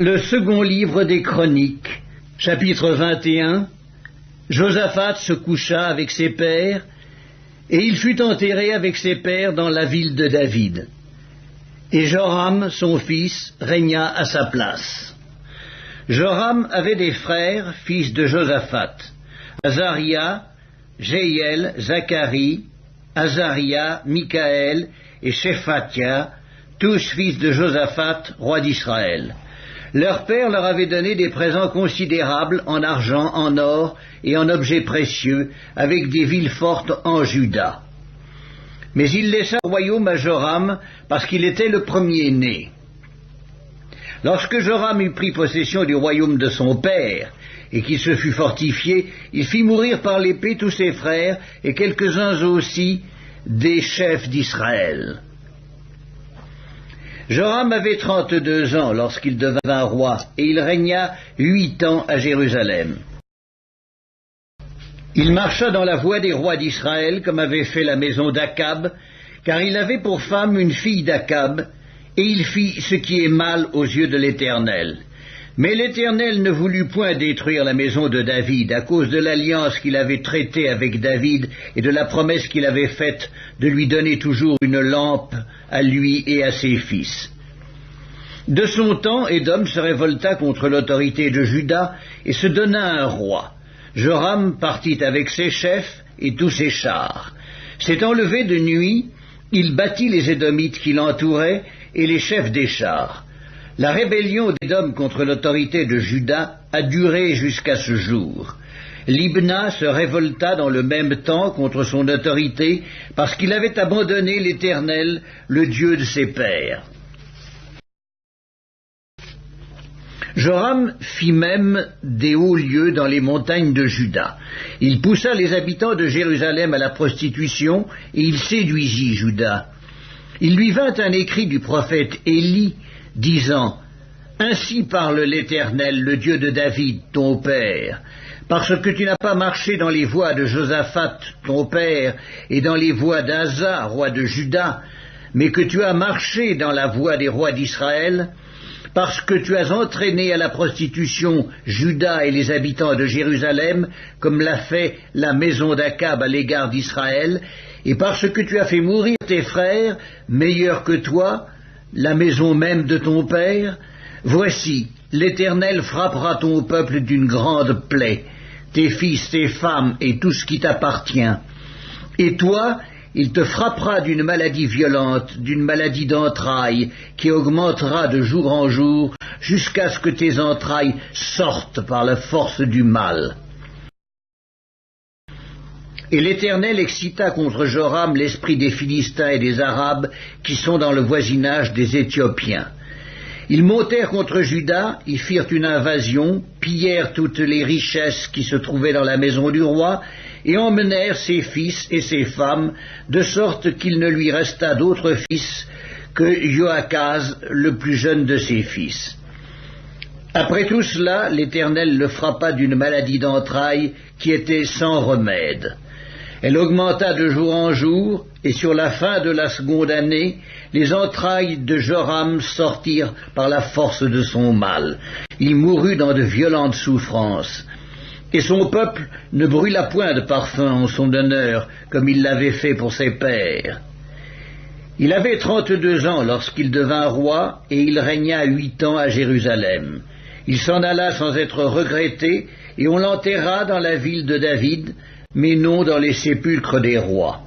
Le second livre des Chroniques, chapitre 21. Josaphat se coucha avec ses pères, et il fut enterré avec ses pères dans la ville de David. Et Joram, son fils, régna à sa place. Joram avait des frères, fils de Josaphat, Azaria, Jéhiel, Zacharie, Azaria, Michaël et Shephatia, tous fils de Josaphat, roi d'Israël. Leur père leur avait donné des présents considérables en argent, en or et en objets précieux, avec des villes fortes en Juda. Mais il laissa le royaume à Joram parce qu'il était le premier-né. Lorsque Joram eut pris possession du royaume de son père, et qu'il se fut fortifié, il fit mourir par l'épée tous ses frères, et quelques-uns aussi des chefs d'Israël. Joram avait 32 ans lorsqu'il devint roi, et il régna 8 ans à Jérusalem. Il marcha dans la voie des rois d'Israël, comme avait fait la maison d'Akab, car il avait pour femme une fille d'Akab, et il fit ce qui est mal aux yeux de l'Éternel. Mais l'Éternel ne voulut point détruire la maison de David, à cause de l'alliance qu'il avait traitée avec David, et de la promesse qu'il avait faite de lui donner toujours une lampe à lui et à ses fils. De son temps, Édom se révolta contre l'autorité de Juda, et se donna un roi. Joram partit avec ses chefs et tous ses chars. S'étant levé de nuit, il battit les Édomites qui l'entouraient et les chefs des chars. La rébellion d'Édom contre l'autorité de Juda a duré jusqu'à ce jour. Libna se révolta dans le même temps contre son autorité parce qu'il avait abandonné l'Éternel, le Dieu de ses pères. Joram fit même des hauts lieux dans les montagnes de Juda. Il poussa les habitants de Jérusalem à la prostitution et il séduisit Juda. Il lui vint un écrit du prophète Élie, disant « Ainsi parle l'Éternel, le Dieu de David, ton père, parce que tu n'as pas marché dans les voies de Josaphat, ton père, et dans les voies d'Asa, roi de Juda, mais que tu as marché dans la voie des rois d'Israël, parce que tu as entraîné à la prostitution Juda et les habitants de Jérusalem, comme l'a fait la maison d'Akab à l'égard d'Israël, et parce que tu as fait mourir tes frères, meilleurs que toi, la maison même de ton père, voici, l'Éternel frappera ton peuple d'une grande plaie, tes fils, tes femmes et tout ce qui t'appartient. Et toi, il te frappera d'une maladie violente, d'une maladie d'entrailles, qui augmentera de jour en jour, jusqu'à ce que tes entrailles sortent par la force du mal. Et l'Éternel excita contre Joram l'esprit des Philistins et des Arabes qui sont dans le voisinage des Éthiopiens. Ils montèrent contre Juda, y firent une invasion, pillèrent toutes les richesses qui se trouvaient dans la maison du roi, et emmenèrent ses fils et ses femmes, de sorte qu'il ne lui resta d'autre fils que Joachaz, le plus jeune de ses fils. Après tout cela, l'Éternel le frappa d'une maladie d'entrailles qui était sans remède. Elle augmenta de jour en jour, et sur la fin de la seconde année, les entrailles de Joram sortirent par la force de son mal. Il mourut dans de violentes souffrances. Et son peuple ne brûla point de parfum en son honneur, comme il l'avait fait pour ses pères. Il avait 32 ans lorsqu'il devint roi, et il régna 8 ans à Jérusalem. Il s'en alla sans être regretté, et on l'enterra dans la ville de David, mais non dans les sépulcres des rois.